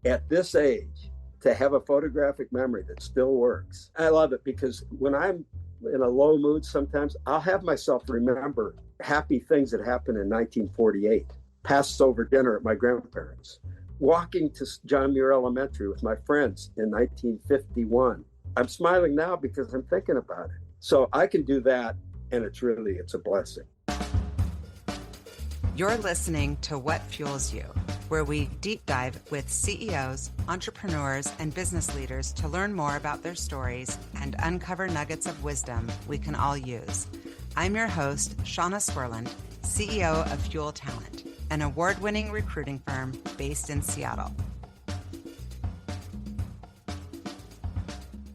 at this age, to have a photographic memory that still works. I love it because when I'm in a low mood sometimes, I'll have myself remember happy things that happened in 1948, Passover dinner at my grandparents', walking to John Muir Elementary with my friends in 1951. I'm smiling now because I'm thinking about it. So I can do that, and it's a blessing. You're listening to What Fuels You, where we deep dive with CEOs, entrepreneurs, and business leaders to learn more about their stories and uncover nuggets of wisdom we can all use. I'm your host, Shauna Swerland, CEO of Fuel Talent, an award-winning recruiting firm based in Seattle.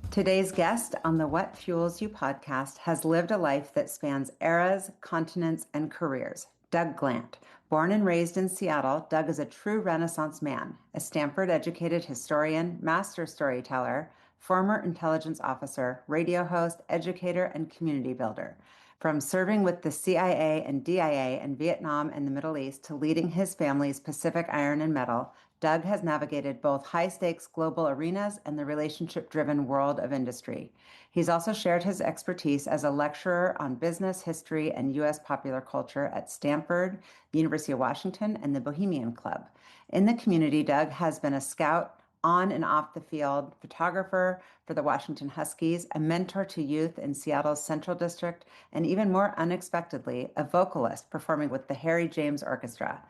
Today's guest on the What Fuels You podcast has lived a life that spans eras, continents, and careers. Doug Glant. Born and raised in Seattle, Doug is a true Renaissance man, a Stanford-educated historian, master storyteller, former intelligence officer, radio host, educator, and community builder. From serving with the CIA and DIA in Vietnam and the Middle East to leading his family's Pacific Iron and Metal, Doug has navigated both high-stakes global arenas and the relationship-driven world of industry. He's also shared his expertise as a lecturer on business, history, and U.S. popular culture at Stanford, the University of Washington, and the Bohemian Club. In the community, Doug has been a scout on and off the field, photographer for the Washington Huskies, a mentor to youth in Seattle's Central District, and even more unexpectedly, a vocalist performing with the Harry James Orchestra.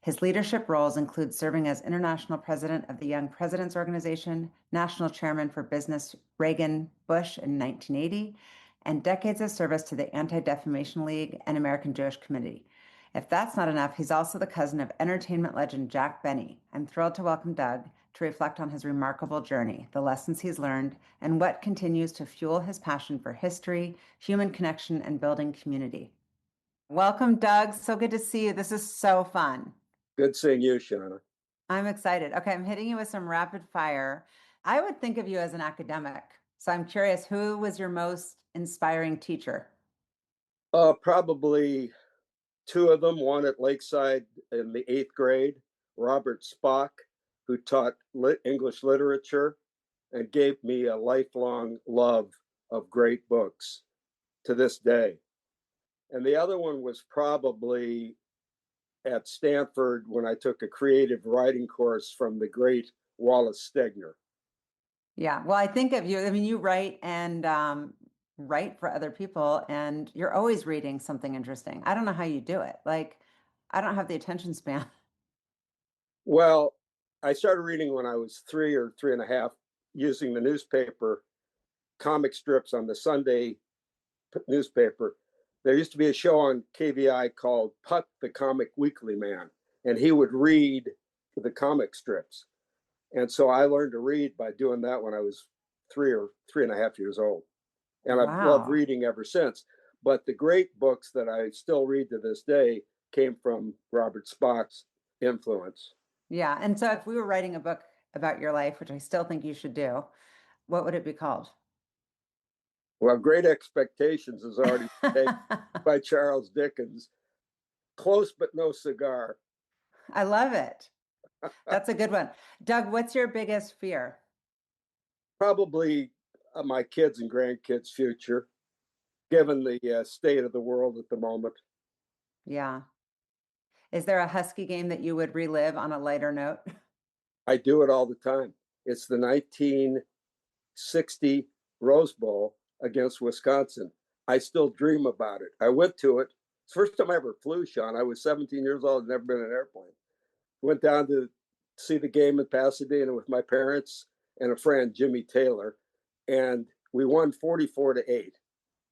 His leadership roles include serving as international president of the Young Presidents Organization, national chairman for business Reagan-Bush in 1980, and decades of service to the Anti-Defamation League and American Jewish Committee. If that's not enough, he's also the cousin of entertainment legend Jack Benny. I'm thrilled to welcome Doug to reflect on his remarkable journey, the lessons he's learned, and what continues to fuel his passion for history, human connection, and building community. Welcome, Doug. So good to see you. This is so fun. Good seeing you, Shauna. I'm excited. Okay, I'm hitting you with some rapid fire. I would think of you as an academic. So I'm curious, who was your most inspiring teacher? Probably two of them, one at Lakeside in the 8th grade, Robert Spock, who taught English literature and gave me a lifelong love of great books to this day. And the other one was probably at Stanford when I took a creative writing course from the great Wallace Stegner. Yeah, well, I think of you, you write and write for other people, and you're always reading something interesting. I don't know how you do it. I don't have the attention span. Well, I started reading when I was 3 or 3.5, using the newspaper, comic strips on the Sunday newspaper. There used to be a show on KVI called Puck the Comic Weekly Man, and he would read the comic strips. And so I learned to read by doing that when I was 3 or 3.5 years old. And I've loved reading ever since. But the great books that I still read to this day came from Robert Spock's influence. Yeah. And so if we were writing a book about your life, which I still think you should do, what would it be called? Well, Great Expectations is already taken by Charles Dickens. Close but no cigar. I love it. That's a good one. Doug, what's your biggest fear? Probably my kids and grandkids' future, given the state of the world at the moment. Yeah. Is there a Husky game that you would relive on a lighter note? I do it all the time. It's the 1960 Rose Bowl against Wisconsin. I still dream about it. I went to it. It's the first time I ever flew, Sean. I was 17 years old, never been in an airplane. Went down to see the game in Pasadena with my parents and a friend, Jimmy Taylor, and we won 44-8.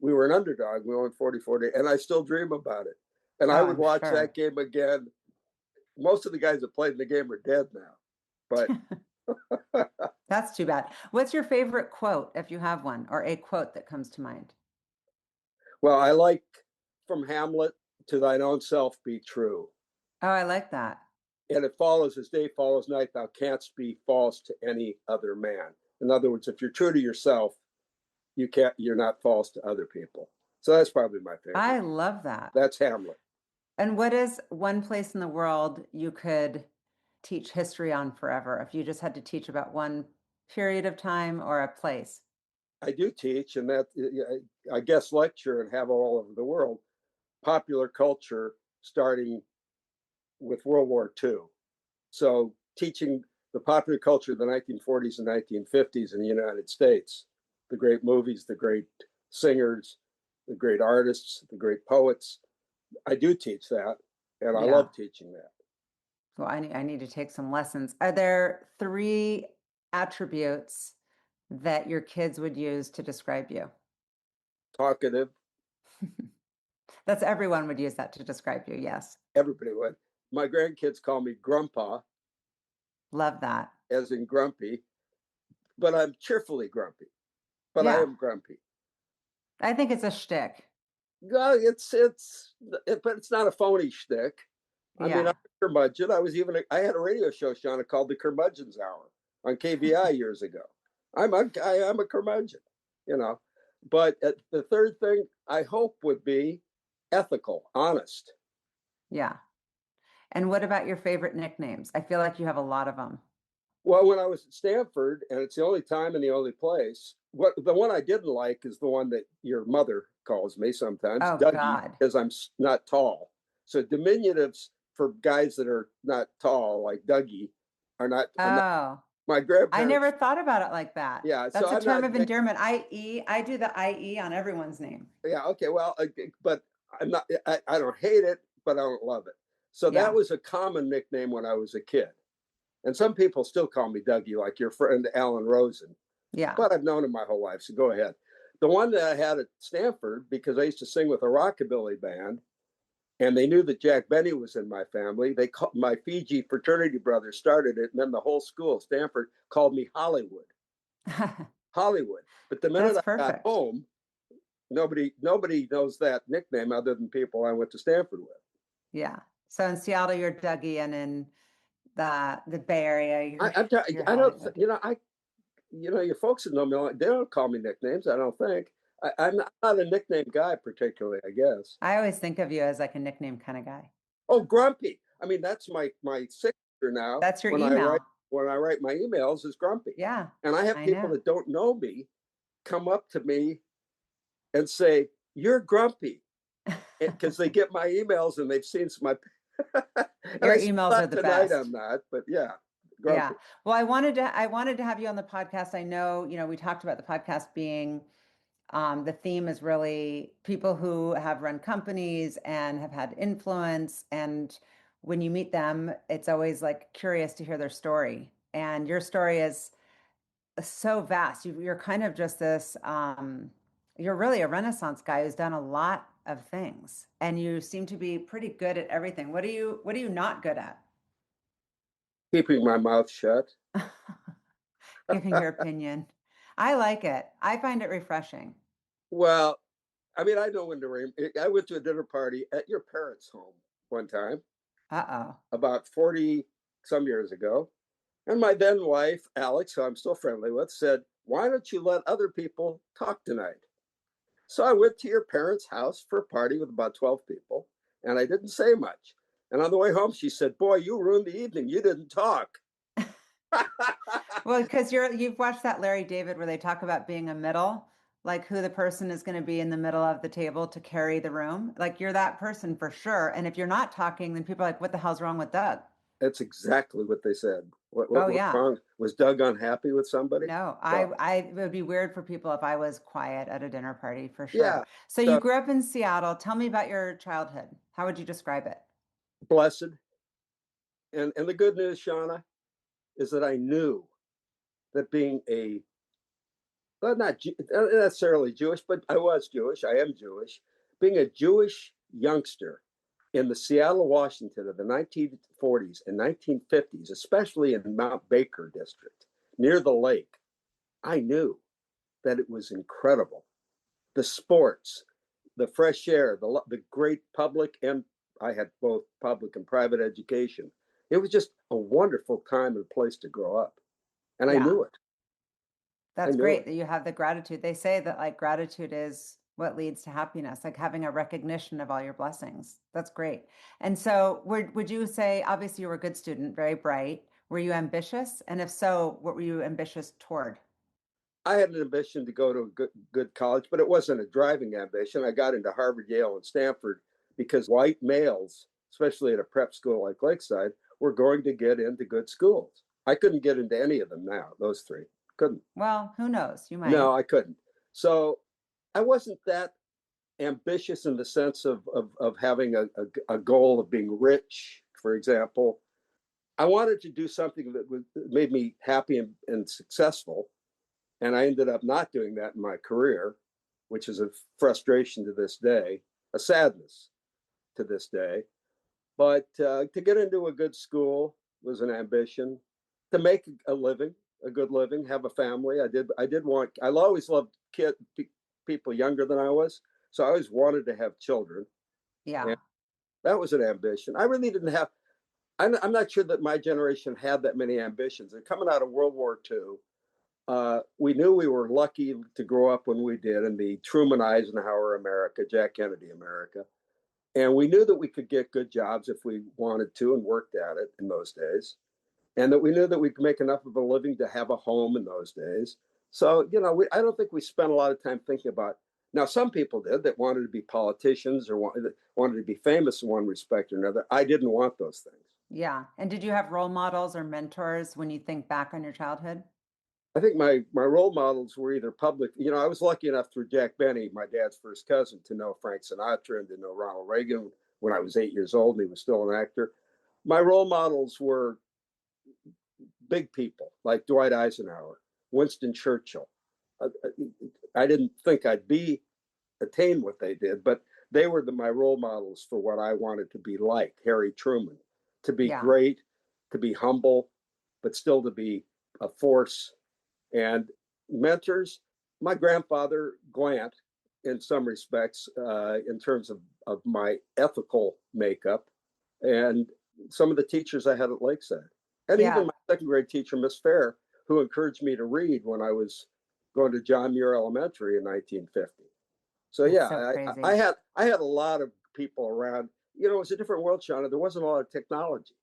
We were an underdog. We won 44-8, and I still dream about it. And I would watch that game again. Most of the guys that played in the game are dead now, but that's too bad. What's your favorite quote, if you have one, or a quote that comes to mind? Well, I like from Hamlet, "To thine own self be true." Oh, I like that. And it follows as day follows night, thou canst be false to any other man. In other words, if you're true to yourself, you're not false to other people. So that's probably my favorite. I love that. That's Hamlet. And what is one place in the world you could teach history on forever if you just had to teach about one period of time or a place? I do teach, and that I guess lecture and have all over the world popular culture starting with World War II. So teaching the popular culture of the 1940s and 1950s in the United States, the great movies, the great singers, the great artists, the great poets. I do teach that, and I Yeah. love teaching that. Well, I need to take some lessons. Are there three attributes that your kids would use to describe you? Talkative, That's everyone would use that to describe you. Yes. everybody would. My grandkids call me Grandpa, Love that. as in grumpy, but I'm cheerfully grumpy. But I Yeah. am grumpy. I think it's a shtick. No, but it's not a phony shtick. I mean, I'm Yeah. a curmudgeon. I had a radio show, Shauna, called the Curmudgeon's Hour on KVI years ago. I'm a curmudgeon, you know. But the third thing I hope would be ethical, honest. Yeah. And what about your favorite nicknames? I feel like you have a lot of them. Well, when I was at Stanford, and it's the only time and the only place, what the one I didn't like is the one that your mother calls me sometimes, Oh, Dougie, God. because I'm not tall. So diminutives for guys that are not tall, like Dougie, are not Oh, my I never grandparents. thought about it like that. Yeah, so That's a I'm term not of endearment. IE. I do the IE on everyone's name. yeah, okay, well, but I don't hate it, but I don't love it. So that Yeah. was a common nickname when I was a kid. And some people still call me Dougie, like your friend Alan Rosen. Yeah. But I've known him my whole life, so go ahead. The one that I had at Stanford, because I used to sing with a rockabilly band, and they knew that Jack Benny was in my family. They called my Fiji fraternity brother started it, and then the whole school, Stanford, called me Hollywood. Hollywood. But the minute That's I got perfect. home, nobody knows that nickname other than people I went to Stanford with. Yeah. So in Seattle, you're Dougie, and in the Bay Area, you're I don't, Hollywood. your folks that know me, they don't call me nicknames. I don't think. I'm not a nickname guy particularly, I guess. I always think of you as like a nickname kind of guy. Oh, grumpy. I mean, that's my signature now. That's your When email. I write my emails is grumpy, Yeah, and I have I people know. that don't know me come up to me and say, "You're grumpy," because they get my emails and they've seen some of my. And Your I said, emails are not the tonight, best. I'm not, but yeah, Yeah. grumpy. Well, I wanted to have you on the podcast. I know, we talked about the podcast being the theme is really people who have run companies and have had influence. And when you meet them, it's always like curious to hear their story. And your story is so vast. You're kind of just this, you're really a Renaissance guy who's done a lot of things. And you seem to be pretty good at everything. What are you not good at? Keeping my mouth shut. Giving your opinion. I like it. I find it refreshing. Well, I mean, I know when to rain. I went to a dinner party at your parents' home one time Uh-oh. about 40 some years ago. And my then wife, Alex, who I'm still friendly with, said, "Why don't you let other people talk tonight?" So I went to your parents' house for a party with about 12 people, and I didn't say much. And on the way home, she said, "Boy, you ruined the evening. You didn't talk." Well, because you've watched that Larry David where they talk about being a middle, like who the person is going to be in the middle of the table to carry the room. Like you're that person for sure. And if you're not talking, then people are like, what the hell's wrong with Doug? That's exactly what they said. Oh What's yeah. wrong? Was Doug unhappy with somebody? No, Well, it would be weird for people if I was quiet at a dinner party for sure. yeah. So you So grew up in Seattle. Tell me about your childhood. How would you describe it? blessed. And the good news, Shauna, is that I knew that being a well, not necessarily Jewish, but I was Jewish. I am Jewish. Being a Jewish youngster in the Seattle, Washington of the 1940s and 1950s, especially in Mount Baker district near the lake, I knew that it was incredible. The sports, the fresh air, the great public, and I had both public and private education. It was just a wonderful time and place to grow up. And I Yeah, knew it. I that's knew great it. that you have the gratitude. They say that like gratitude is what leads to happiness, like having a recognition of all your blessings. That's great. And so, would you say, obviously, you were a good student, very bright. Were you ambitious? And if so, what were you ambitious toward? I had an ambition to go to a good college, but it wasn't a driving ambition. I got into Harvard, Yale, and Stanford because white males, especially at a prep school like Lakeside, were going to get into good schools. I couldn't get into any of them now, those three. Couldn't. Well, who knows? You No, might. I couldn't. So I wasn't that ambitious in the sense of having a goal of being rich, for example. I wanted to do something that made me happy and successful. And I ended up not doing that in my career, which is a frustration to this day, a sadness to this day. But to get into a good school was an ambition. To make a living, a good living, have a family. I always loved people younger than I was. So I always wanted to have children. Yeah. And that was an ambition. I really didn't have, I'm not sure that my generation had that many ambitions. And coming out of World War II, we knew we were lucky to grow up when we did in the Truman Eisenhower America, Jack Kennedy America. And we knew that we could get good jobs if we wanted to and worked at it in those days. And that we knew that we could make enough of a living to have a home in those days. So, I don't think we spent a lot of time thinking about. Now, some people did that wanted to be politicians or wanted to be famous in one respect or another. I didn't want those things. Yeah. And did you have role models or mentors when you think back on your childhood? I think my role models were either public. I was lucky enough through Jack Benny, my dad's first cousin, to know Frank Sinatra and to know Ronald Reagan when I was 8 years old and he was still an actor. My role models were big people like Dwight Eisenhower, Winston Churchill. I didn't think I'd attain what they did, but they were my role models for what I wanted to be like. Harry Truman, to be great, to be humble, but still to be a force. And mentors, my grandfather, Glant, in some respects, in terms of my ethical makeup, and some of the teachers I had at Lakeside. And even my second grade teacher, Miss Fair, who encouraged me to read when I was going to John Muir Elementary in 1950. So I had a lot of people around. It was a different world, Shauna. There wasn't a lot of technology.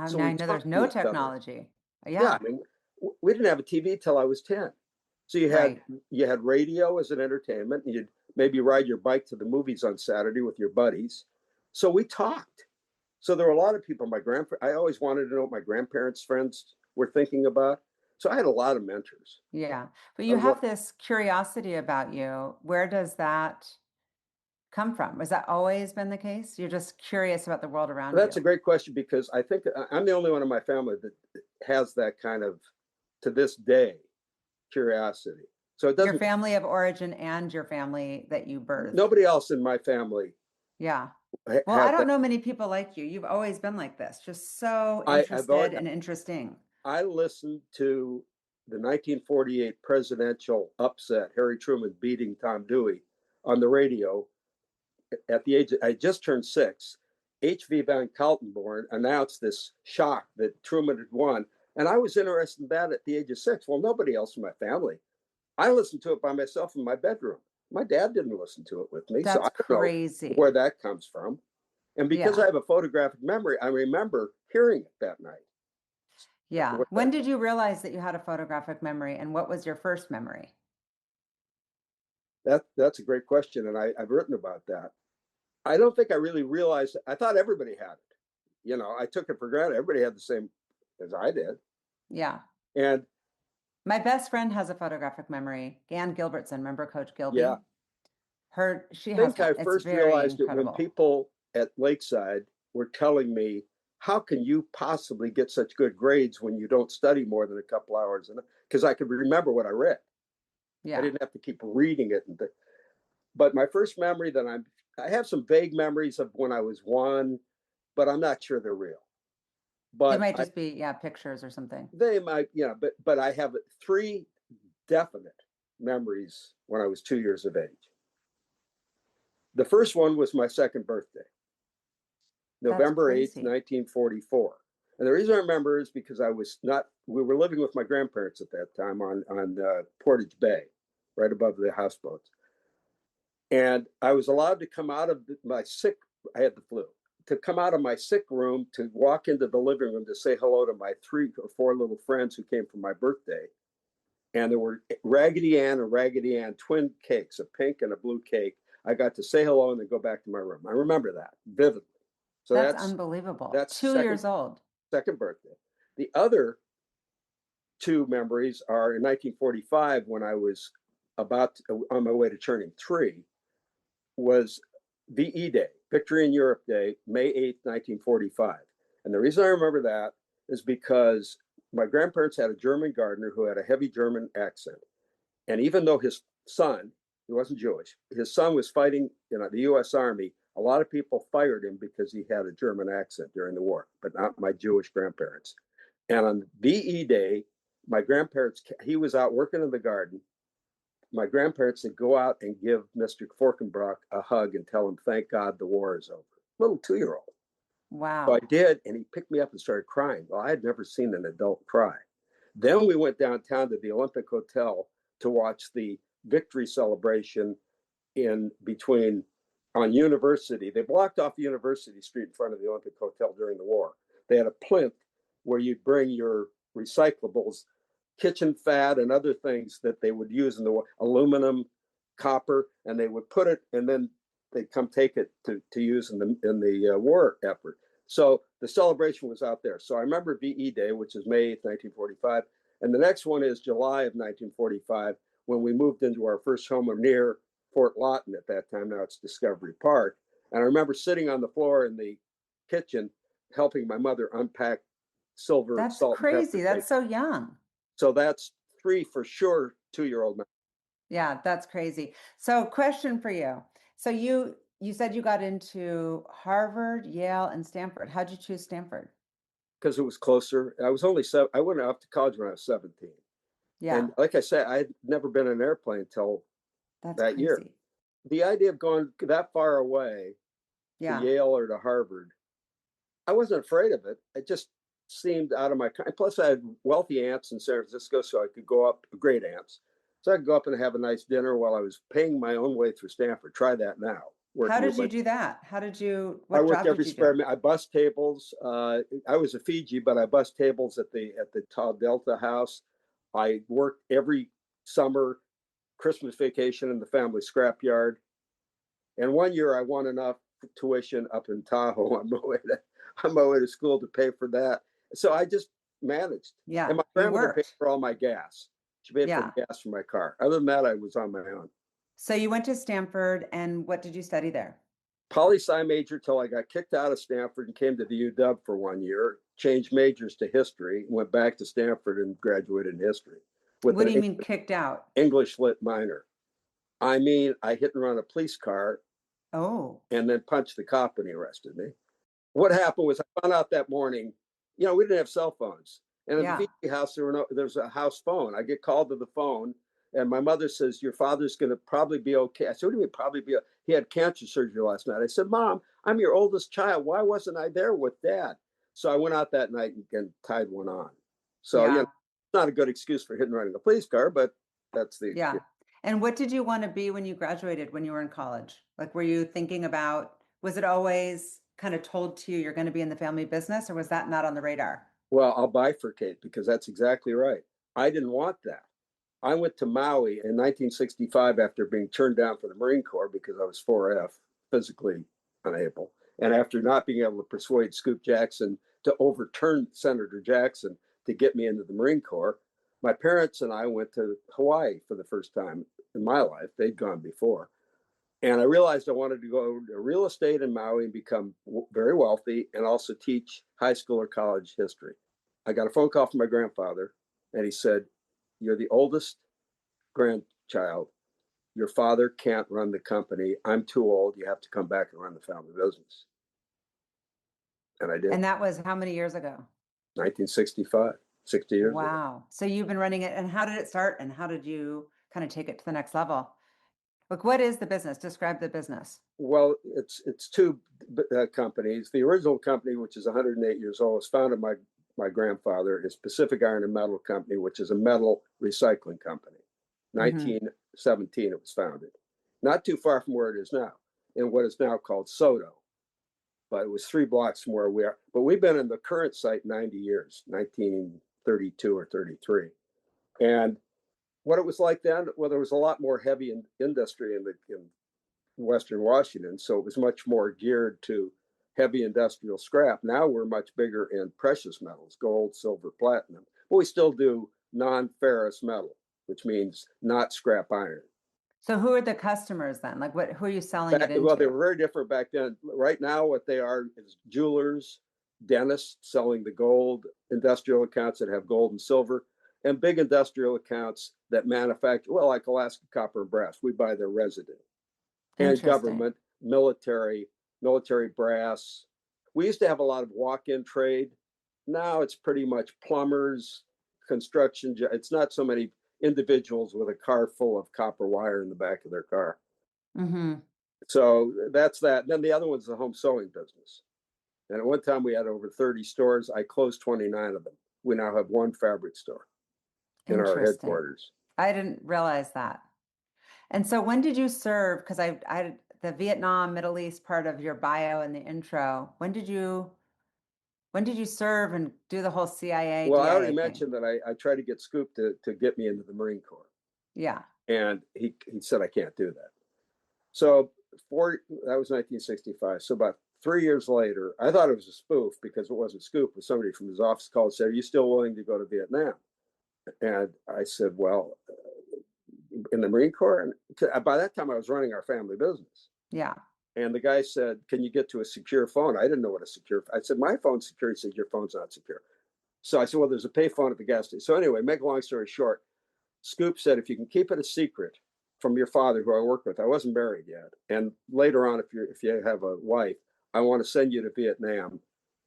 So now I know there's no technology. Yeah, I mean, we didn't have a TV till I was 10. So you had radio as an entertainment, and you'd maybe ride your bike to the movies on Saturday with your buddies. So we talked. So there were a lot of people. I always wanted to know what my grandparents' friends were thinking about. So I had a lot of mentors. Yeah. But you have this curiosity about you. Where does that come from? Has that always been the case? You're just curious about the world around you? That's a great question because I think I'm the only one in my family that has that kind of, to this day, curiosity. So it doesn't. Your family of origin and your family that you birthed. Nobody else in my family. Yeah. Well, I don't know many people like you. You've always been like this, just so interested and interesting. I listened to the 1948 presidential upset, Harry Truman beating Tom Dewey, on the radio at the age I just turned 6. H.V. Van Kaltenborn announced this shock that Truman had won. And I was interested in that at the age of 6. Well, nobody else in my family. I listened to it by myself in my bedroom. My dad didn't listen to it with me. That's so I don't crazy. know where that comes from. And because I have a photographic memory, I remember hearing it that night. Yeah. When did you realize that you had a photographic memory, and what was your first memory? That's a great question, and I've written about that. I don't think I really realized it. I thought everybody had it. I took it for granted. Everybody had the same as I did. Yeah. And my best friend has a photographic memory. Ann Gilbertson, remember Coach Gilby? Yeah. She has one. I first realized it when people at Lakeside were telling me, how can you possibly get such good grades when you don't study more than a couple hours? Because I could remember what I read. Yeah. I didn't have to keep reading it. But my first memory that I have some vague memories of when I was 1, but I'm not sure they're real. But they might just be, pictures or something. They might, but I have 3 definite memories when I was 2 years of age. The first one was my second birthday, November 8th, 1944. And the reason I remember is because we were living with my grandparents at that time on Portage Bay, right above the houseboats. And I was allowed to come out of I had the flu, to come out of my sick room to walk into the living room to say hello to my 3 or 4 little friends who came for my birthday. And there were Raggedy Ann and Raggedy Ann twin cakes, a pink and a blue cake. I got to say hello and then go back to my room. I remember that vividly. So That's unbelievable. that's 2 years old. second birthday. The other two memories are in 1945 when I was on my way to turning 3, was VE Day, Victory in Europe Day, May 8th, 1945. And the reason I remember that is because my grandparents had a German gardener who had a heavy German accent. And even though his son, he wasn't Jewish, his son was fighting in the US Army, a lot of people fired him because he had a German accent during the war, but not my Jewish grandparents. And on VE Day, my grandparents, he was out working in the garden. My grandparents would go out and give Mr. Forkenbrock a hug and tell him, thank God the war is over. Little 2-year-old. Wow. So I did, and he picked me up and started crying. Well, I had never seen an adult cry. Then we went downtown to the Olympic Hotel to watch the victory celebration on University. They blocked off University Street in front of the Olympic Hotel during the war. They had a plinth where you'd bring your recyclables, kitchen fat and other things that they would use in the war, aluminum, copper, and they would put it, and then they'd come take it to use in the war effort. So the celebration was out there. So I remember VE Day, which is May 8th, 1945. And the next one is July of 1945, when we moved into our first home near Fort Lawton at that time. Now it's Discovery Park. And I remember sitting on the floor in the kitchen, helping my mother unpack silver That's salt. crazy. That's so young. So that's 3 for sure 2-year-old men. Yeah, that's crazy. So question for you. So you said you got into Harvard, Yale, and Stanford. How'd you choose Stanford? Because it was closer. I was only 7. I went off to college when I was 17. Yeah. And like I said, I had never been in an airplane until that year. The idea of going that far away to Yale or to Harvard, I wasn't afraid of it. It just seemed out of my kind. Plus, I had wealthy aunts in San Francisco, so I could go up, great aunts. So I could go up and have a nice dinner while I was paying my own way through Stanford. Try that now. How did you do that? I worked every spare minute. I bussed tables. I was a Fiji, but I bussed tables at the Tau Delta House. I worked every summer, Christmas vacation in the family scrapyard. And one year I won enough tuition up in Tahoe on my way to school to pay for that. So I just managed. Yeah. And my grandmother paid for all my gas. She paid for the gas for my car. Other than that, I was on my own. So you went to Stanford, and what did you study there? Poli-sci major till I got kicked out of Stanford and came to the UW for 1 year, changed majors to history, went back to Stanford and graduated in history. What do you mean kicked out? English lit minor. I mean, I hit and run a police car. Oh. And then punched the cop and he arrested me. What happened was I found out that morning, we didn't have cell phones. And in the Fiji house, there's a house phone. I get called to the phone. And my mother says, your father's going to probably be okay. I said, what do you mean probably be okay? He had cancer surgery last night. I said, Mom, I'm your oldest child. Why wasn't I there with Dad? So I went out that night and tied one on. So, it's not a good excuse for hitting and running a police car, but that's the... Yeah. And what did you want to be when you graduated, when you were in college? Like, were you thinking about, was it always kind of told to you you're going to be in the family business, or was that not on the radar? Well, I'll bifurcate because that's exactly right. I didn't want that. I went to Maui in 1965 after being turned down for the Marine Corps because I was 4F, physically unable. And after not being able to persuade Scoop Jackson to overturn Senator Jackson to get me into the Marine Corps, my parents and I went to Hawaii for the first time in my life. They'd gone before. And I realized I wanted to go to real estate in Maui and become very wealthy and also teach high school or college history. I got a phone call from my grandfather, and he said, you're the oldest grandchild. Your father can't run the company. I'm too old. You have to come back and run the family business. And I did. And that was how many years ago? 1965, 60 years ago. Wow. So you've been running it. And how did it start? And how did you kind of take it to the next level? Like, what is the business? Describe the business. Well, it's 2 companies. The original company, which is 108 years old, was founded by my grandfather, is Pacific Iron and Metal Company, which is a metal recycling company. 1917 it was founded. not too far from where it is now, in what is now called Soto. But it was 3 blocks from where we are. But we've been in the current site 90 years, 1932 or 33. And what it was like then, well, there was a lot more heavy industry in Western Washington, so it was much more geared to heavy industrial scrap. Now we're much bigger in precious metals, gold, silver, platinum, but we still do non-ferrous metal, which means not scrap iron. So who are the customers then? Like who are you selling it into? Well, they were very different back then. Right now, what they are is jewelers, dentists selling the gold, industrial accounts that have gold and silver, and big industrial accounts that manufacture, well, like Alaska Copper and Brass. We buy their residue. And government, military brass. We used to have a lot of walk-in trade. Now it's pretty much plumbers, construction. It's not so many individuals with a car full of copper wire in the back of their car. Mm-hmm. So that's that. And then the other one's the home sewing business. And at one time we had over 30 stores. I closed 29 of them. We now have one fabric store in our headquarters. I didn't realize that. And so when did you serve? Because I the Vietnam, Middle East part of your bio in the intro, when did you serve and do the whole CIA? Well, DIA I already thing? mentioned that I tried to get Scoop to get me into the Marine Corps. Yeah. And he said, I can't do that. So that was 1965. So about 3 years later, I thought it was a spoof because it wasn't Scoop. It was somebody from his office called and said, are you still willing to go to Vietnam? And I said, well, in the Marine Corps? And by that time, I was running our family business. Yeah. And the guy said, can you get to a secure phone? I didn't know what a secure, I said, my phone's secure. He said, your phone's not secure. So I said, well, there's a pay phone at the gas station. So anyway, make a long story short, Scoop said, if you can keep it a secret from your father, who I worked with, I wasn't married yet. And later on, if you have a wife, I want to send you to Vietnam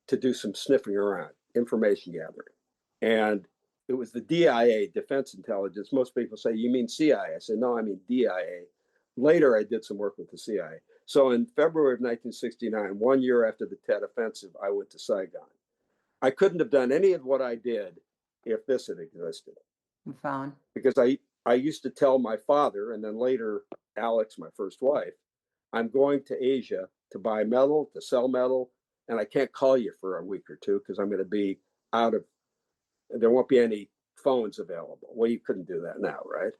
to do some sniffing around, information gathering. And it was the DIA, Defense Intelligence. Most people say, you mean CIA? I said, no, I mean DIA. Later, I did some work with the CIA. So in February of 1969, 1 year after the Tet Offensive, I went to Saigon. I couldn't have done any of what I did if this had existed. Phone. Because I used to tell my father, and then later Alex, my first wife, I'm going to Asia to buy metal, to sell metal, and I can't call you for a week or two because I'm going to be out of, there won't be any phones available. Well, you couldn't do that now, right?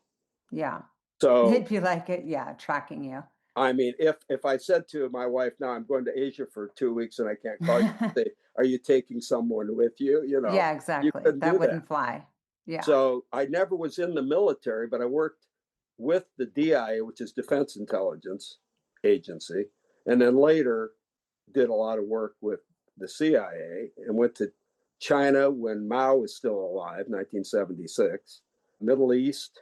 Yeah. So they'd be like it, yeah, tracking you. I mean, if I said to my wife, now I'm going to Asia for 2 weeks and I can't call you, say, are you taking someone with you? You know, yeah, exactly. That wouldn't fly. Yeah. So I never was in the military, but I worked with the DIA, which is Defense Intelligence Agency, and then later did a lot of work with the CIA and went to China when Mao was still alive, 1976, Middle East.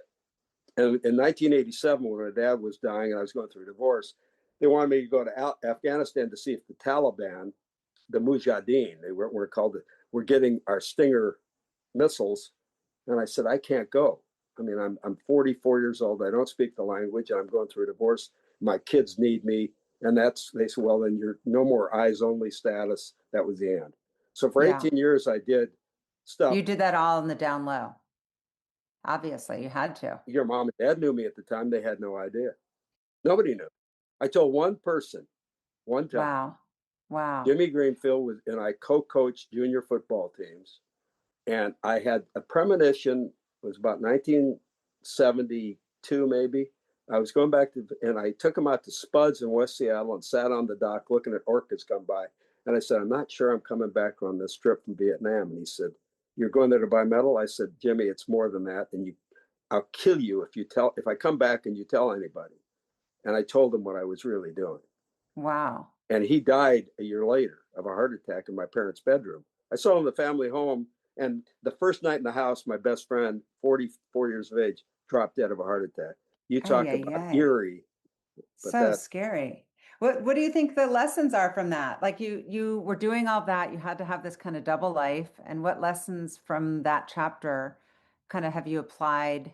And in 1987, when my dad was dying and I was going through a divorce, they wanted me to go to Afghanistan to see if the Taliban, the Mujahideen, they weren't called it, were getting our Stinger missiles. And I said, I can't go. I mean, I'm 44 years old. I don't speak the language. And I'm going through a divorce. My kids need me. And they said, well, then you're no more eyes only status. That was the end. So for 18 years, I did stuff. You did that all in the down low. Obviously, you had to. Your mom and dad knew me at the time. They had no idea. Nobody knew. I told one person one time. Wow. Wow. Jimmy Greenfield was, and I co-coached junior football teams. And I had a premonition, it was about 1972, maybe. I was going back to, and I took him out to Spuds in West Seattle and sat on the dock looking at orchids come by. And I said, I'm not sure I'm coming back on this trip from Vietnam. And he said, you're going there to buy metal? I said, Jimmy, it's more than that. And I'll kill you if I come back and you tell anybody. And I told him what I was really doing. Wow. And he died a year later of a heart attack in my parents' bedroom. I saw him in the family home. And the first night in the house, my best friend, 44 years of age, dropped dead of a heart attack. You talk about eerie. So scary. What do you think the lessons are from that? Like you were doing all that, you had to have this kind of double life. And what lessons from that chapter kind of have you applied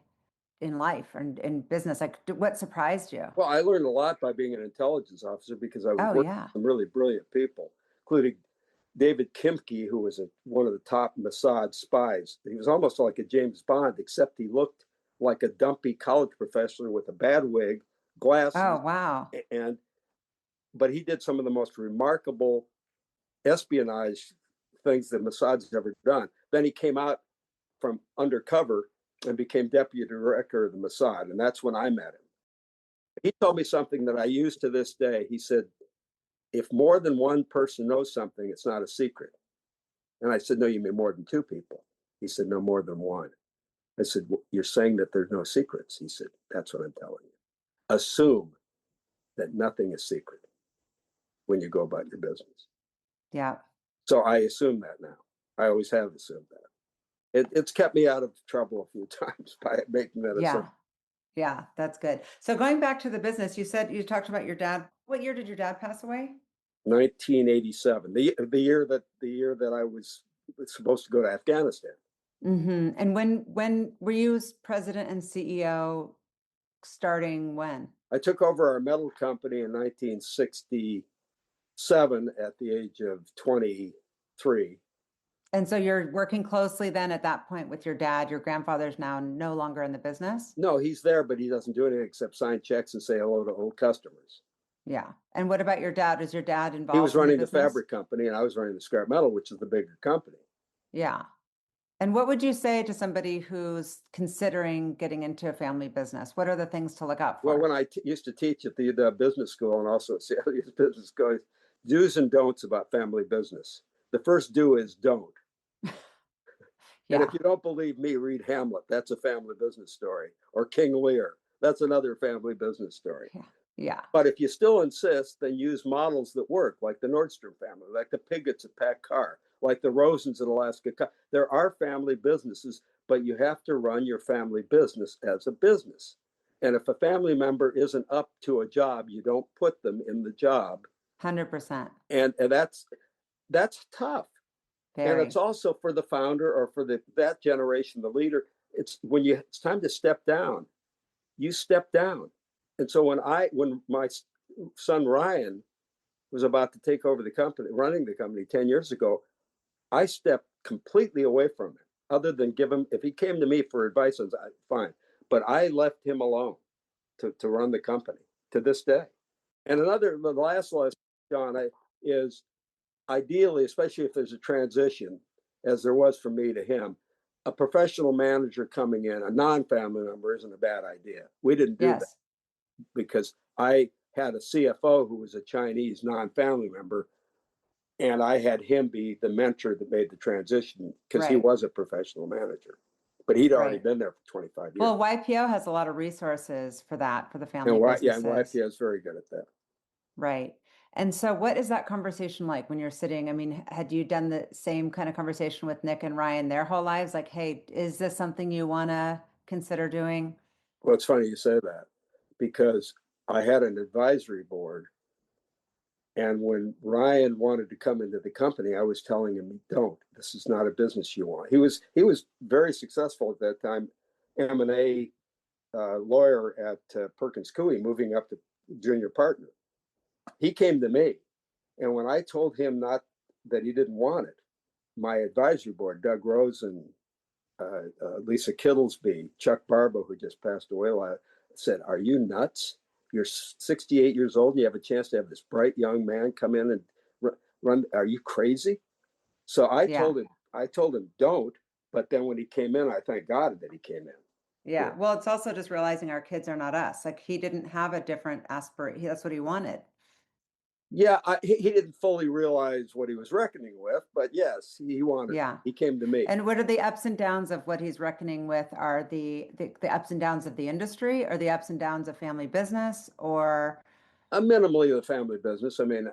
in life and in business? Like what surprised you? Well, I learned a lot by being an intelligence officer because I was working with some really brilliant people, including David Kimke, who was one of the top Mossad spies. He was almost like a James Bond, except he looked like a dumpy college professor with a bad wig, glasses, Oh, wow. and but he did some of the most remarkable espionage things that Mossad's ever done. Then he came out from undercover and became deputy director of the Mossad, and that's when I met him. He told me something that I use to this day. He said, if more than one person knows something, it's not a secret. And I said, no, you mean more than two people? He said, no, more than one. I said, well, you're saying that there's no secrets? He said, that's what I'm telling you. Assume that nothing is secret when you go about your business. Yeah. So I assume that now. I always have assumed that. It's kept me out of trouble a few times by making that Yeah. assumption. Yeah. That's good. So going back to the business, you said you talked about your dad. What year did your dad pass away? 1987, the year that I was supposed to go to Afghanistan. And when were you president and CEO starting when? I took over our metal company in 1967 at the age of 23. And so you're working closely then at that point with your dad. Your grandfather's now no longer in the business? No, he's there, but he doesn't do anything except sign checks and say hello to old customers. Yeah. And what about your dad? Is your dad He involved was in the running the business? fabric company, and I was running the scrap metal, which is the bigger company. Yeah. And what would you say to somebody who's considering getting into a family business? What are the things to look out Well, for? when I used to teach at the business school and also at Seattle's business school, do's and don'ts about family business. The first do is don't. And Yeah. if you don't believe me, read Hamlet. That's a family business story. Or King Lear. That's another family business story. Yeah. Yeah. But if you still insist, then use models that work, like the Nordstrom family, like the Pigots at Pack Car, like the Rosens at Alaska. There are family businesses, but you have to run your family business as a business. And if a family member isn't up to a job, you don't put them in the job. 100%. And that's tough. And it's Very. also for the founder or for that generation, the leader. It's time to step down. You step down. And so when my son Ryan was about to take over the company, running the company 10 years ago, I stepped completely away from him. Other than give him, if he came to me for advice, I was fine. But I left him alone to run the company to this day. And the last lesson, John, is ideally, especially if there's a transition, as there was from me to him, a professional manager coming in, a non-family member, isn't a bad idea. We didn't do that Yes. because I had a CFO who was a Chinese non-family member, and I had him be the mentor that made the transition because he Right. was a professional manager, but he'd already Right. been there for 25 years. Well, YPO has a lot of resources for that, for the family And businesses. YPO is very good at that. Right. And so what is that conversation like when you're sitting? I mean, had you done the same kind of conversation with Nick and Ryan their whole lives? Like, hey, is this something you want to consider doing? Well, it's funny you say that because I had an advisory board, and when Ryan wanted to come into the company, I was telling him, "Don't. This is not a business you want." He was very successful at that time, M&A lawyer at Perkins Coie, moving up to junior partner. He came to me, and when I told him not that he didn't want it, my advisory board, Doug Rosen, Lisa Kittlesby, Chuck Barbo, who just passed away, said, "Are you nuts? You're 68 years old and you have a chance to have this bright young man come in and run. Are you crazy?" So Yeah. I told him don't. But then when he came in, I thank God that he came in. Yeah. Well, it's also just realizing our kids are not us. Like he didn't have a different aspiration. That's what he wanted. Yeah, he didn't fully realize what he was reckoning with, but yes, he wanted. Yeah. He came to me. And what are the ups and downs of what he's reckoning with? Are the ups and downs of the industry, or the ups and downs of family business, or Minimally the family business. I mean,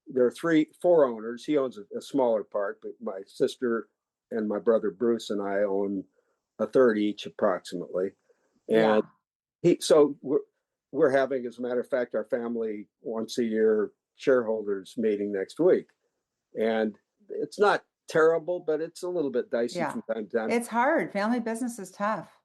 there are four owners. He owns a smaller part, but my sister and my brother Bruce and I own a third each, approximately. yeah. And we're having, as a matter of fact, our family once a year shareholders meeting next week, and it's not terrible, but it's a little bit dicey Yeah. from time to time. It's hard. Family business is tough.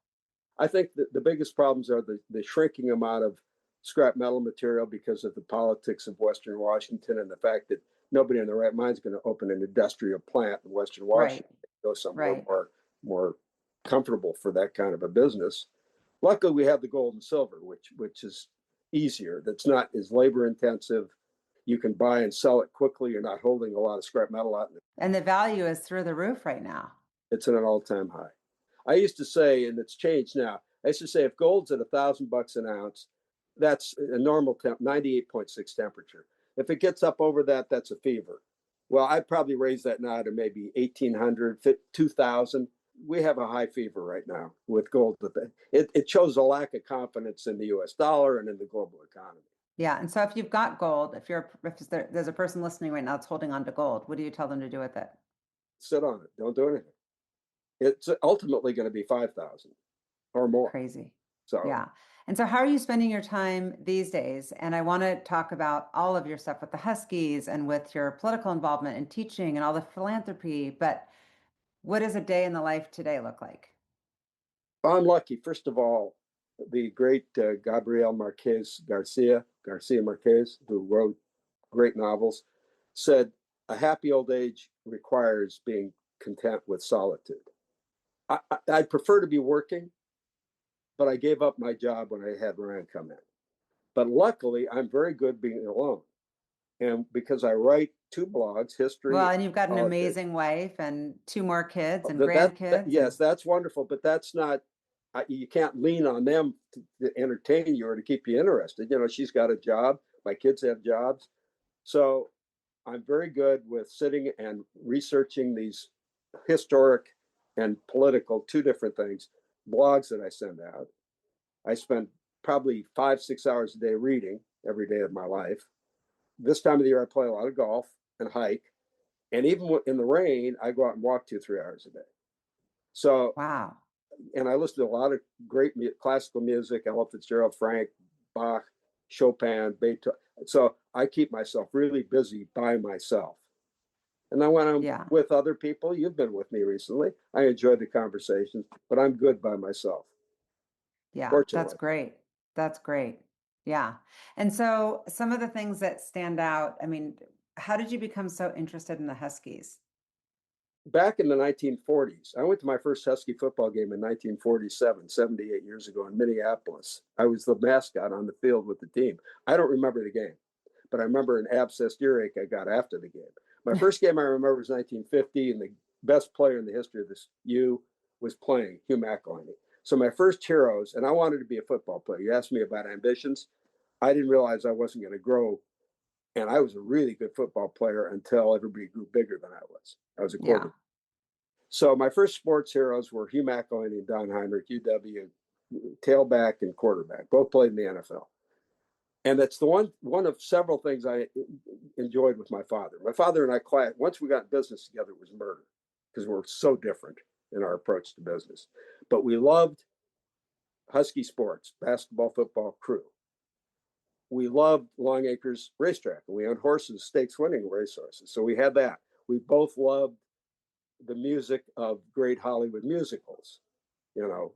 I think that the biggest problems are the shrinking amount of scrap metal material because of the politics of Western Washington and the fact that nobody in their right mind is going to open an industrial plant in Western Washington. Right. Go somewhere Right. more comfortable for that kind of a business. Luckily, we have the gold and silver, which is easier, that's not as labor intensive. You can buy and sell it quickly. You're not holding a lot of scrap metal out. And the value is through the roof right now. It's at an all-time high. I used to say, and it's changed now, I used to say if gold's at $1,000 an ounce, that's a normal 98.6 temperature. If it gets up over that, that's a fever. Well, I'd probably raise that now to maybe 1,800, 2,000. We have a high fever right now with gold. It shows a lack of confidence in the US dollar and in the global economy. Yeah. And so if you've got gold, if there's a person listening right now that's holding on to gold, what do you tell them to do with it? Sit on it. Don't do anything. It's ultimately going to be 5,000 or more. Crazy. So yeah. And so how are you spending your time these days? And I want to talk about all of your stuff with the Huskies and with your political involvement and teaching and all the philanthropy. But what does a day in the life today look like? I'm lucky. First of all, the great Gabriel Garcia Marquez, who wrote great novels, said a happy old age requires being content with solitude. I prefer to be working, but I gave up my job when I had Ryan come in. But luckily, I'm very good being alone. And because I write 2 blogs, history. Well, and you've got an amazing wife and 2 more kids and grandkids. Yes, that's wonderful, but that's not, you can't lean on them to entertain you or to keep you interested. You know, she's got a job, my kids have jobs. So I'm very good with sitting and researching these historic and political, 2 different things, blogs that I send out. I spend probably 5-6 hours a day reading every day of my life. This time of the year, I play a lot of golf and hike. And even in the rain, I go out and walk 2-3 hours a day. So, wow. And I listen to a lot of great classical music, Ella Fitzgerald, Frank, Bach, Chopin, Beethoven. So I keep myself really busy by myself. And then when I'm with other people, you've been with me recently, I enjoy the conversations, but I'm good by myself. Yeah, that's great. That's great. Yeah. And so some of the things that stand out, I mean, how did you become so interested in the Huskies? Back in the 1940s, I went to my first Husky football game in 1947, 78 years ago in Minneapolis. I was the mascot on the field with the team. I don't remember the game, but I remember an abscessed earache I got after the game. My first game I remember was 1950, and the best player in the history of this U was playing, Hugh McElhinney. So my first heroes, and I wanted to be a football player. You asked me about ambitions. I didn't realize I wasn't going to grow. And I was a really good football player until everybody grew bigger than I was. I was a quarterback. Yeah. So my first sports heroes were Hugh McElhinney and Don Heinrich, UW, tailback and quarterback. Both played in the NFL. And that's the one of several things I enjoyed with my father. My father and I, once we got in business together, it was murder because we're so different in our approach to business. But we loved Husky sports, basketball, football, crew. We loved Long Acres Racetrack. We owned horses, stakes winning racehorses. So we had that. We both loved the music of great Hollywood musicals. You know,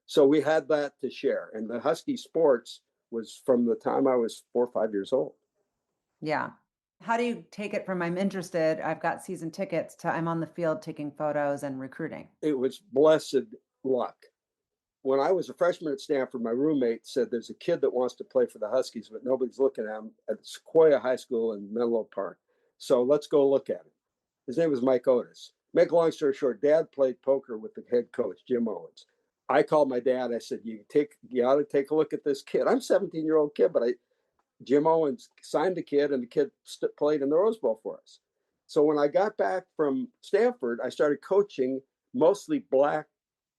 so we had that to share. And the Husky sports was from the time I was 4 or 5 years old. Yeah. How do you take it from I'm interested, I've got season tickets, to I'm on the field taking photos and recruiting? It was blessed luck. When I was a freshman at Stanford, my roommate said there's a kid that wants to play for the Huskies, but nobody's looking at him at Sequoia High School in Menlo Park. So let's go look at him. His name was Mike Otis. Make a long story short, Dad played poker with the head coach, Jim Owens. I called my dad. I said, you ought to take a look at this kid. I'm a 17-year-old kid, but Jim Owens signed the kid, and the kid played in the Rose Bowl for us. So when I got back from Stanford, I started coaching mostly black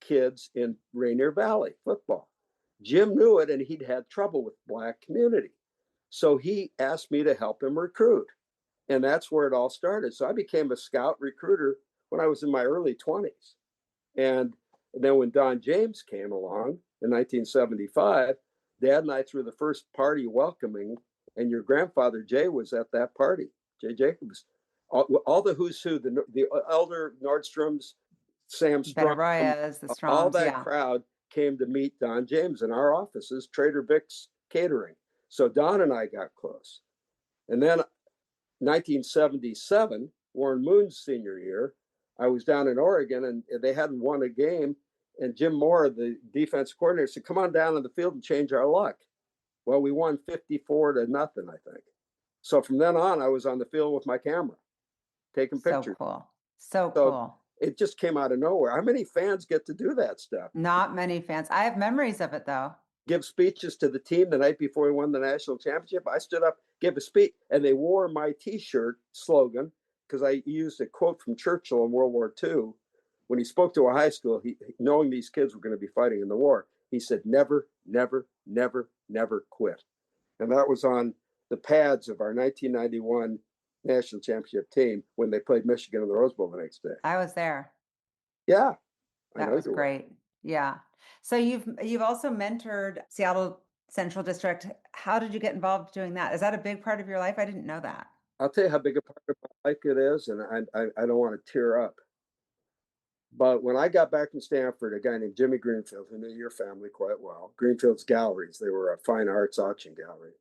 kids in Rainier Valley football. Jim knew it, and he'd had trouble with black community. So he asked me to help him recruit. And that's where it all started. So I became a scout recruiter when I was in my early 20s. And then when Don James came along in 1975, Dad and I threw the first party welcoming, and your grandfather, Jay, was at that party. Jay Jacobs. All the who's who, the elder Nordstroms, Sam Strong, all that crowd came to meet Don James in our offices, Trader Vic's Catering. So Don and I got close. And then 1977, Warren Moon's senior year, I was down in Oregon, and they hadn't won a game. And Jim Moore, the defense coordinator, said, come on down on the field and change our luck. Well, we won 54-0, I think. So from then on, I was on the field with my camera, taking So pictures. cool. So So cool. it just came out of nowhere. How many fans get to do that stuff? Not many fans. I have memories of it though. Give speeches to the team the night before we won the national championship. I stood up, gave a speech, and they wore my T-shirt slogan because I used a quote from Churchill in World War II. When he spoke to a high school, knowing these kids were going to be fighting in the war, he said, "Never, never, never, never quit." And that was on the pads of our 1991 national championship team when they played Michigan in the Rose Bowl the next day. I was there. Yeah, I That know was you were. great. Yeah. So you've also mentored Seattle Central District. How did you get involved doing that? Is that a big part of your life? I didn't know that. I'll tell you how big a part of my life it is, and I don't want to tear up. But when I got back from Stanford, a guy named Jimmy Greenfield, who knew your family quite well, Greenfield's Galleries, they were a fine arts auction gallery,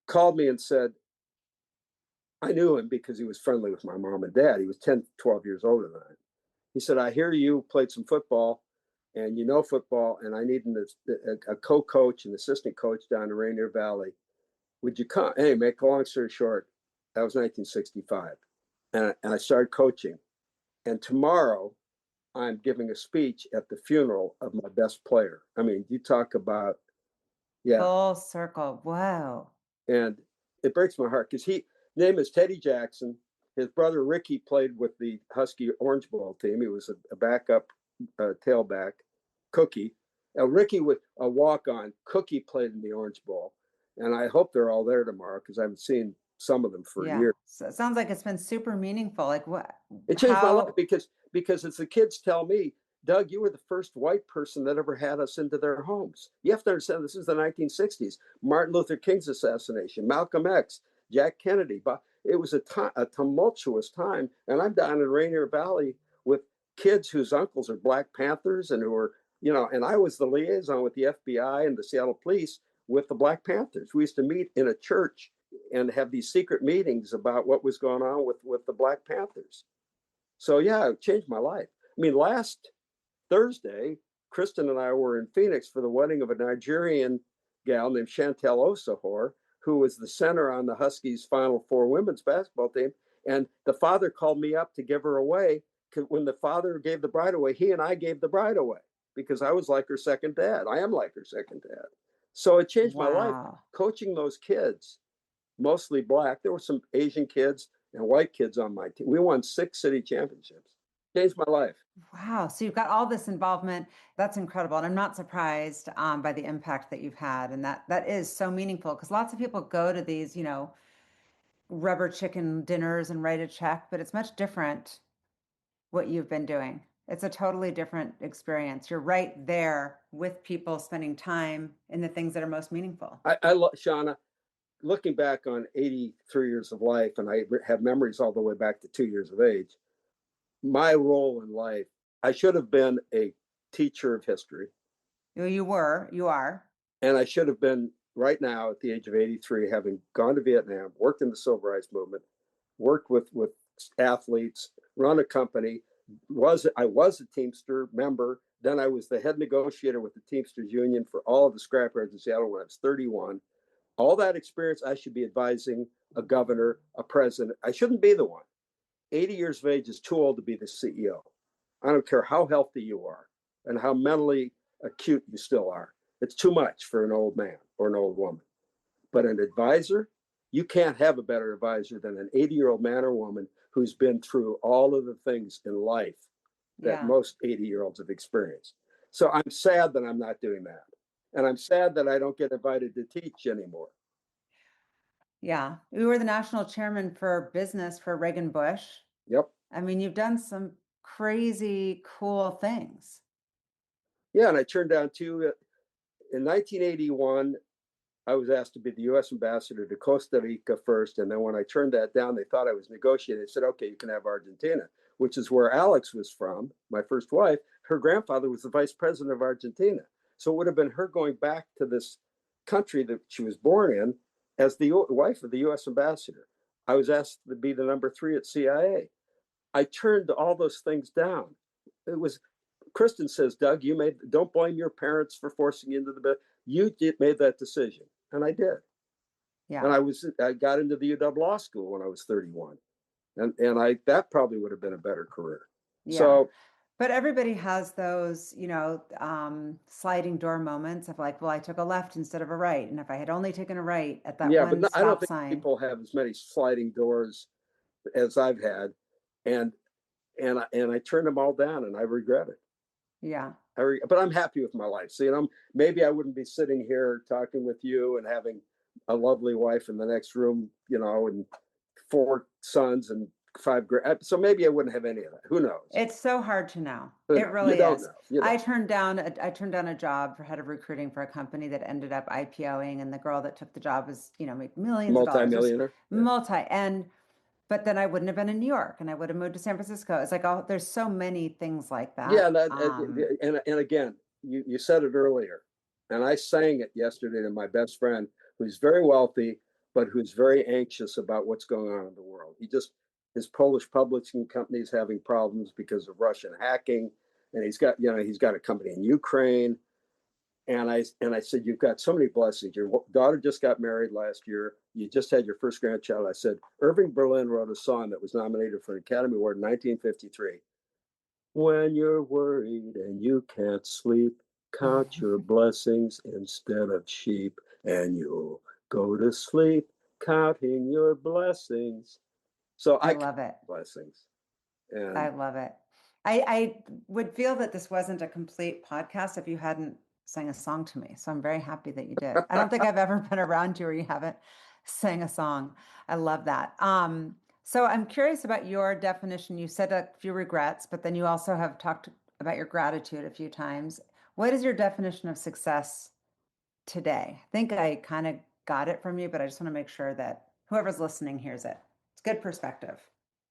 called me and said, I knew him because he was friendly with my mom and dad. He was 10, 12 years older than I. He said, I hear you played some football and you know football, and I need a co-coach and assistant coach down in Rainier Valley. Would you come? Hey, make a long story short, that was 1965. And I started coaching. And tomorrow, I'm giving a speech at the funeral of my best player. I mean, you talk about, yeah. Full circle. Wow. And it breaks my heart because name is Teddy Jackson. His brother Ricky played with the Husky Orange Bowl team. He was a backup tailback. Cookie. Ricky with a walk-on. Cookie played in the Orange Bowl. And I hope they're all there tomorrow because I haven't seen some of them for years. So it sounds like it's been super meaningful. Like what? It changed my life because as the kids tell me, Doug, you were the first white person that ever had us into their homes. You have to understand this is the 1960s. Martin Luther King's assassination, Malcolm X, Jack Kennedy. But it was a tumultuous time. And I'm down in Rainier Valley with kids whose uncles are Black Panthers and who are, and I was the liaison with the FBI and the Seattle police with the Black Panthers. We used to meet in a church and have these secret meetings about what was going on with the Black Panthers. So yeah, it changed my life. I mean, last Thursday, Kristen and I were in Phoenix for the wedding of a Nigerian gal named Chantel Osahor, who was the center on the Huskies' Final Four women's basketball team. And the father called me up to give her away. When the father gave the bride away, he and I gave the bride away because I was like her second dad. I am like her second dad. So it changed my life. Coaching those kids, mostly Black. There were some Asian kids and white kids on my team. We won 6 city championships. Changed my life. Wow. So you've got all this involvement. That's incredible. And I'm not surprised by the impact that you've had. And that is so meaningful because lots of people go to these, rubber chicken dinners and write a check, but it's much different what you've been doing. It's a totally different experience. You're right there with people spending time in the things that are most meaningful. I love, Shauna, looking back on 83 years of life, and I have memories all the way back to 2 years of age, my role in life, I should have been a teacher of history. You are. And I should have been right now at the age of 83, having gone to Vietnam, worked in the civil rights movement, worked with athletes, run a company. I was a Teamster member. Then I was the head negotiator with the Teamsters Union for all of the scrapyards in Seattle when I was 31. All that experience, I should be advising a governor, a president. I shouldn't be the one. 80 years of age is too old to be the CEO. I don't care how healthy you are and how mentally acute you still are. It's too much for an old man or an old woman. But an advisor, you can't have a better advisor than an 80-year-old man or woman who's been through all of the things in life that most 80-year-olds have experienced. So I'm sad that I'm not doing that. And I'm sad that I don't get invited to teach anymore. Yeah. You were the national chairman for business for Reagan-Bush. Yep. I mean, you've done some crazy cool things. Yeah, and I turned down in 1981, I was asked to be the U.S. ambassador to Costa Rica first. And then when I turned that down, they thought I was negotiating. They said, okay, you can have Argentina, which is where Alex was from, my first wife. Her grandfather was the vice president of Argentina. So it would have been her going back to this country that she was born in as the wife of the U.S. ambassador. I was asked to be the number 3 at CIA. I turned all those things down. It was, Kristen says, Doug, don't blame your parents for forcing you into the bed. made that decision. And I did. Yeah. And I got into the UW Law School when I was 31. And that probably would have been a better career. Yeah. So, but everybody has those, sliding door moments of like, well, I took a left instead of a right. And if I had only taken a right at that yeah, one I don't stop think sign. people have as many sliding doors as I've had. And I turned them all down, and I regret it. Yeah. But I'm happy with my life. So, maybe I wouldn't be sitting here talking with you and having a lovely wife in the next room, and 4 sons and 5 grand. So maybe I wouldn't have any of that. Who knows? It's so hard to know. Who It knows? really You don't is. know. You don't. I turned down a job for head of recruiting for a company that ended up IPOing, and the girl that took the job was, made millions of dollars. Multi-millionaire. But then I wouldn't have been in New York, and I would have moved to San Francisco. It's like, there's so many things like that. Yeah, and again, you said it earlier, and I sang it yesterday to my best friend, who's very wealthy, but who's very anxious about what's going on in the world. His Polish publishing company is having problems because of Russian hacking, and he's got a company in Ukraine. And I said, you've got so many blessings. Your daughter just got married last year. You just had your first grandchild. I said, Irving Berlin wrote a song that was nominated for an Academy Award in 1953. When you're worried and you can't sleep, count your blessings instead of sheep, and you'll go to sleep counting your blessings. So I love it. Blessings. And I love it. I would feel that this wasn't a complete podcast if you hadn't sang a song to me. So I'm very happy that you did. I don't think I've ever been around you where you haven't sang a song. I love that. So I'm curious about your definition. You said a few regrets, but then you also have talked about your gratitude a few times. What is your definition of success today? I think I kind of got it from you, but I just want to make sure that whoever's listening hears it. It's good perspective.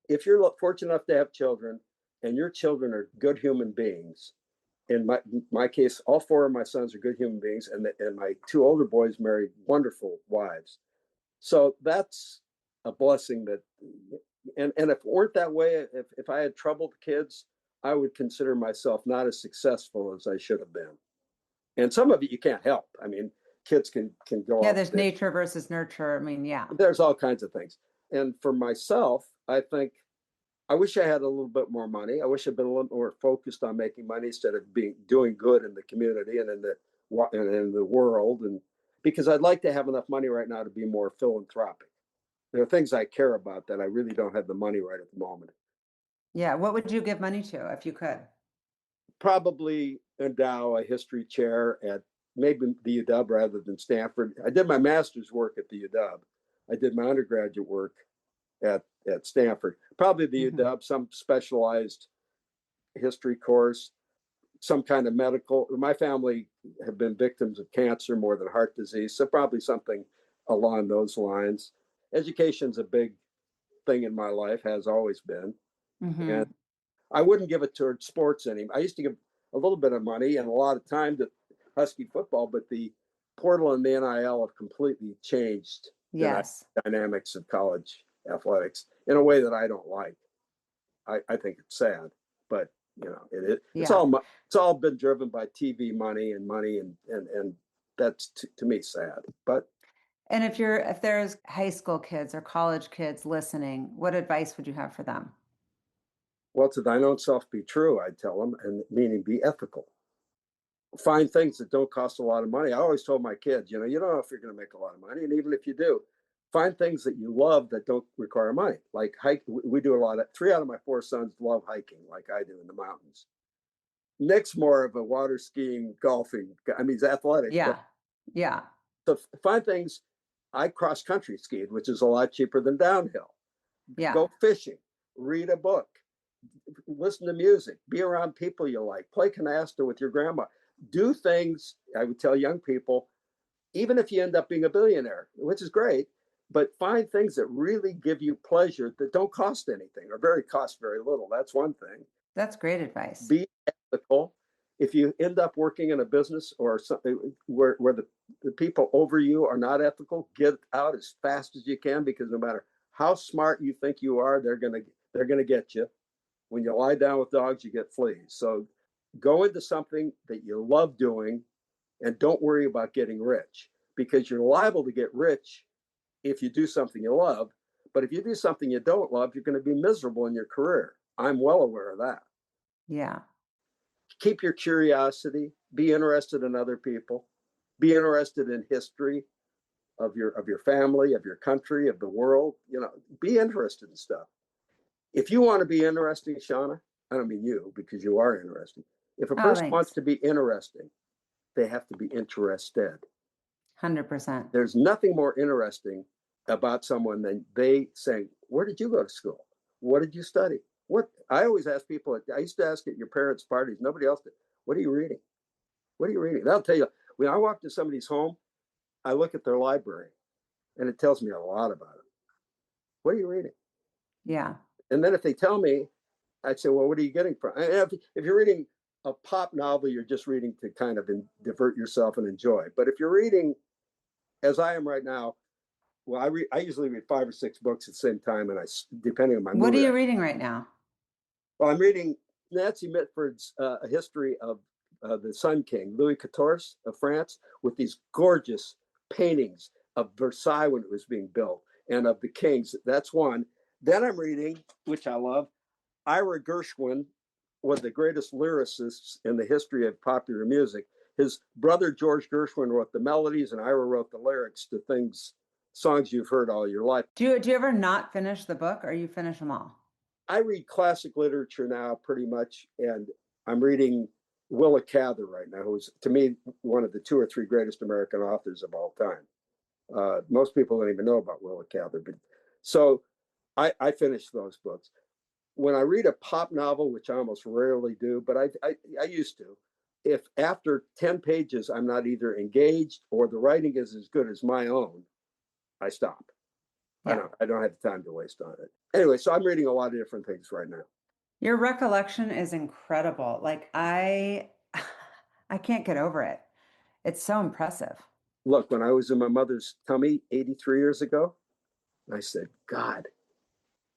If you're fortunate enough to have children and your children are good human beings, in my case, all 4 of my sons are good human beings, and my 2 older boys married wonderful wives. So that's a blessing and if it weren't that way, if I had troubled kids, I would consider myself not as successful as I should have been. And some of it you can't help. I mean, kids can go. Yeah, there's nature versus nurture. I mean, yeah. There's all kinds of things. And for myself, I think I wish I had a little bit more money. I wish I'd been a little more focused on making money instead of doing good in the community and in the world. And because I'd like to have enough money right now to be more philanthropic. There are things I care about that I really don't have the money right at the moment. Yeah. What would you give money to if you could? Probably endow a history chair at maybe the UW rather than Stanford. I did my master's work at the UW. I did my undergraduate work at Stanford. Probably the UW, some specialized history course, some kind of medical. My family have been victims of cancer more than heart disease, so probably something along those lines. Education's a big thing in my life, has always been. And I wouldn't give it towards sports anymore. I used to give a little bit of money and a lot of time to Husky football, but the portal and the NIL have completely changed the dynamics of college athletics in a way that I don't like. I think it's sad, but it's all been driven by TV money, and that's to me sad. But and if there's high school kids or college kids listening, what advice would you have for them? Well, to thine own self be true, I'd tell them, and meaning be ethical. Find things that don't cost a lot of money. I always told my kids, you don't know if you're going to make a lot of money, and even if you do, find things that you love that don't require money. Like hike, we do a lot of. 3 out of my 4 sons love hiking, like I do in the mountains. Nick's more of a water skiing, golfing. I mean, he's athletic. Yeah. So find things. I cross country skied, which is a lot cheaper than downhill. Yeah. Go fishing, read a book, listen to music, be around people you like, play canasta with your grandma. Do things, I would tell young people, even if you end up being a billionaire, which is great, but find things that really give you pleasure that don't cost anything or cost very little. That's one thing. That's great advice. Be ethical. If you end up working in a business or something where the people over you are not ethical, get out as fast as you can, because no matter how smart you think you are, they're gonna get you. When you lie down with dogs, you get fleas. So go into something that you love doing and don't worry about getting rich, because you're liable to get rich if you do something you love. But if you do something you don't love, you're going to be miserable in your career. I'm well aware of that. Yeah. Keep your curiosity, be interested in other people, be interested in history of your family, of your country, of the world. Be interested in stuff. If you want to be interesting, Shauna, I don't mean you, because you are interesting. If a person wants to be interesting, they have to be interested. 100%. There's nothing more interesting about someone than they saying, where did you go to school? What did you study? What I always ask people, I used to ask at your parents' parties, nobody else did. What are you reading? What are you reading? They'll tell you. When I walk to somebody's home, I look at their library, and it tells me a lot about them. What are you reading? Yeah. And then if they tell me, I'd say, well, what are you getting from? And if you're reading a pop novel, you're just reading to kind of divert yourself and enjoy. But if you're reading, as I am right now, well, I usually read 5 or 6 books at the same time, and depending on my mood. What are you reading right now? Well, I'm reading Nancy Mitford's A History of the Sun King, Louis XIV of France, with these gorgeous paintings of Versailles when it was being built and of the kings. That's one. Then I'm reading, which I love, Ira Gershwin, one of the greatest lyricists in the history of popular music. His brother George Gershwin wrote the melodies, and Ira wrote the lyrics to songs you've heard all your life. Do you ever not finish the book, or you finish them all? I read classic literature now pretty much, and I'm reading Willa Cather right now, who's, to me, one of the 2 or 3 greatest American authors of all time. Most people don't even know about Willa Cather, but so I finished those books. When I read a pop novel, which I almost rarely do, but I used to, if after 10 pages I'm not either engaged or the writing is as good as my own, I stop. Yeah. I don't have the time to waste on it. Anyway, so I'm reading a lot of different things right now. Your recollection is incredible. Like I can't get over it. It's so impressive. Look, when I was in my mother's tummy 83 years ago, I said, God,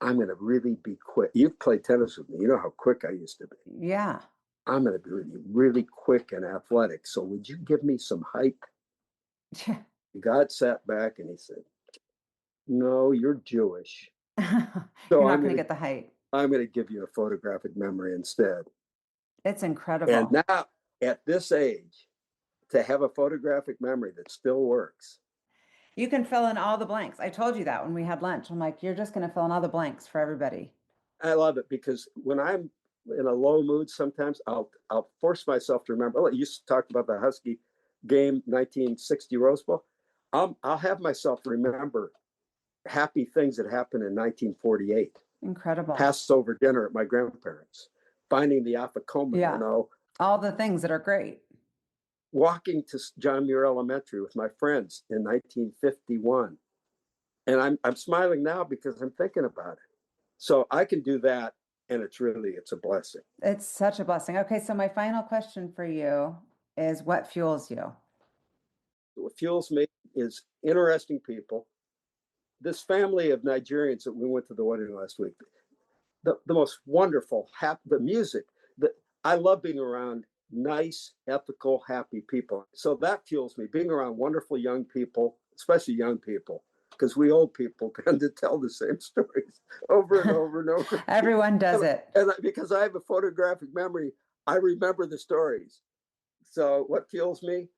I'm going to really be quick. You've played tennis with me. You know how quick I used to be. Yeah. I'm going to be really, really quick and athletic. So would you give me some height? God sat back and he said, no, you're Jewish. So you're not going to get the height. I'm going to give you a photographic memory instead. It's incredible. And now at this age, to have a photographic memory that still works. You can fill in all the blanks. I told you that when we had lunch. I'm like, you're just going to fill in all the blanks for everybody. I love it because when I'm in a low mood, sometimes I'll force myself to remember. You talked about the Husky game, 1960 Rose Bowl. I'll have myself remember happy things that happened in 1948. Incredible. Passover dinner at my grandparents, finding the Afikoman, all the things that are great. Walking to John Muir Elementary with my friends in 1951. And I'm smiling now because I'm thinking about it. So I can do that, and it's a blessing. It's such a blessing. Okay, so my final question for you is, what fuels you? What fuels me is interesting people. This family of Nigerians that we went to the wedding last week, the most wonderful, the music. I love being around nice, ethical, happy people. So that fuels me, being around wonderful young people, especially young people, because we old people tend to tell the same stories over and over and over. Everyone does it. And because I have a photographic memory, I remember the stories. So what fuels me?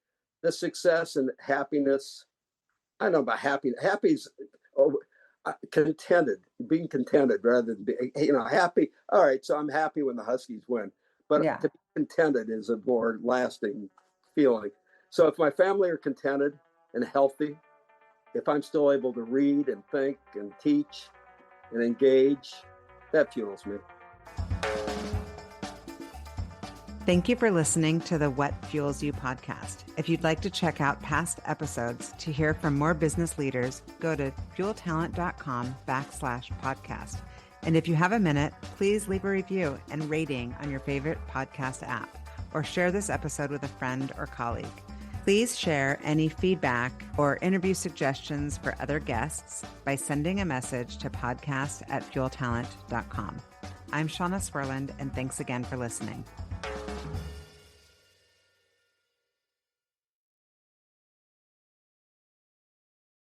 The success and happiness. I know about happy. Happy's contented, being contented rather than being, happy. All right, so I'm happy when the Huskies win. But to be contented is a more lasting feeling. So if my family are contented and healthy, if I'm still able to read and think and teach and engage, that fuels me. Thank you for listening to the What Fuels You podcast. If you'd like to check out past episodes to hear from more business leaders, go to fueltalent.com/podcast. And if you have a minute, please leave a review and rating on your favorite podcast app, or share this episode with a friend or colleague. Please share any feedback or interview suggestions for other guests by sending a message to podcast@fueltalent.com. I'm Shauna Swerland, and thanks again for listening.